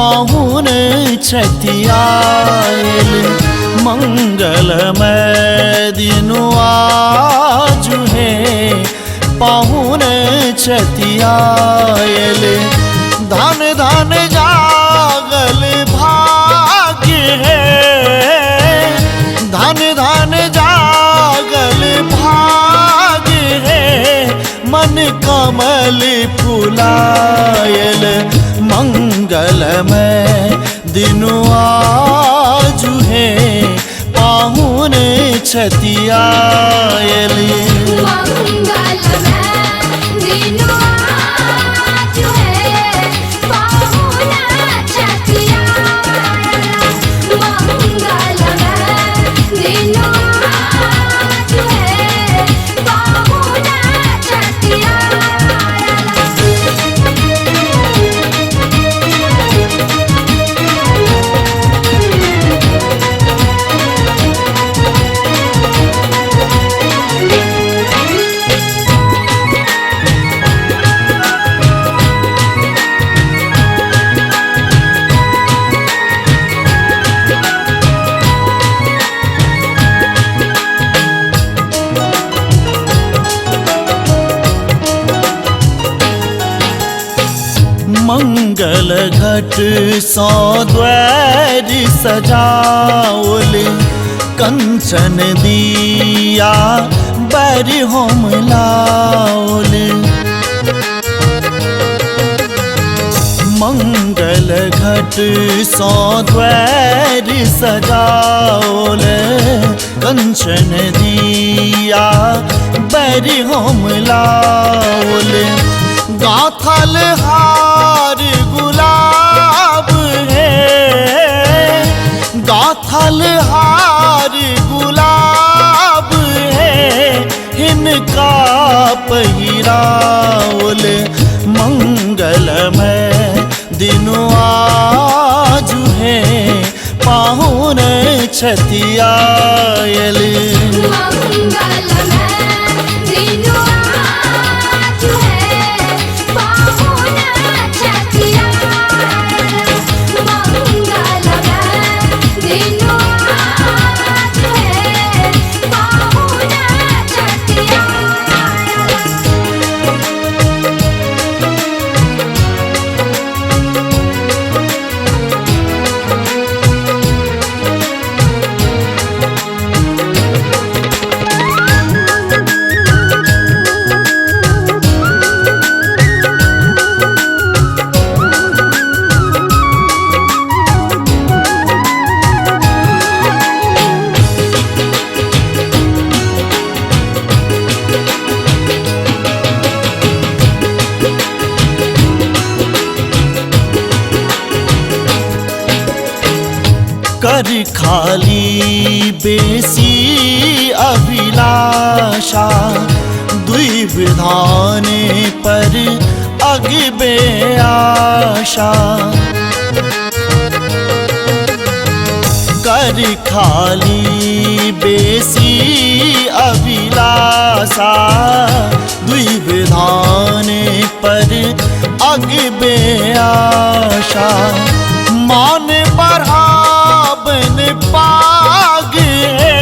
पाहुन छतियायल मंगलमय दिनु आज है पाहुन छतियायल धन धन जागल भाग्य है धन धन जागल भाग्य है मन कमल फुलायल मंगलमय दिनु आज है पाहुन छतियायल मंगल घट सौ द्वार सजाओल कंचन दिया बर होम लाओल मंगल घट सौ द्वार सजाओल कंचन दिया बर होम लाओल गाथल हार गुलाब है गाथल हार गुलाब है इनका पहिरावल मंगलमय दिनु आज है पाहुन छतियायल कर खाली बेसी अभिलाषा दुई विधान पर अगबे आशा कर खाली बेसी अभिलाषा दुई विधान पर अगबे आशा मान बढ़ावन पाग है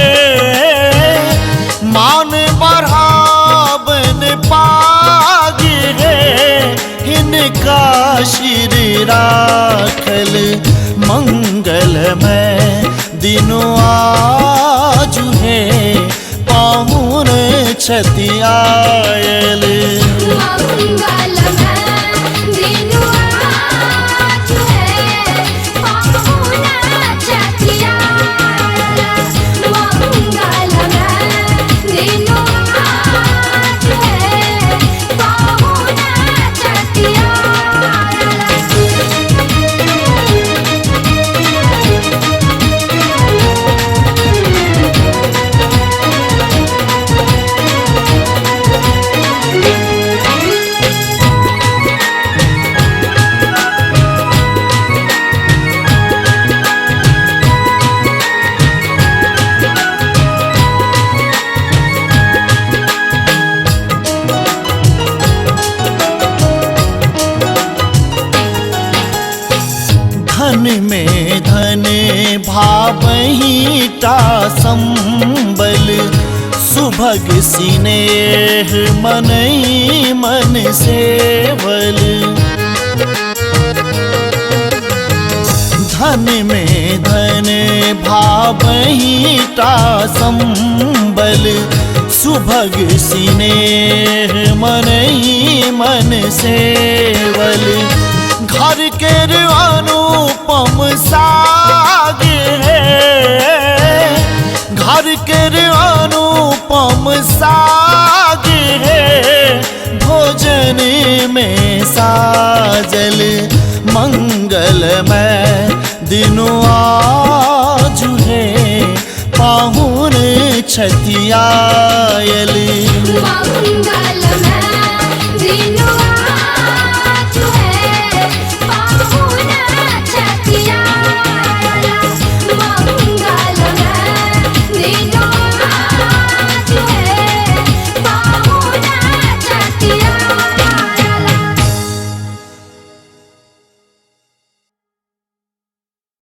मान बढ़ावन पाग है इनका शिर राखल मंगलमय दिनु आज है पाहुन छतियायल धन में धन भावही ता संबल सुभग सिनेह मनई मन सेवल धन में धन भावही ता संबल सुभग सिनेह मनई मन सेवल घर के अनुपम साग है घर के अनुपम साग है भोजन में साजल मंगलमय दिनो आज है पाहुन छतियायल मंगल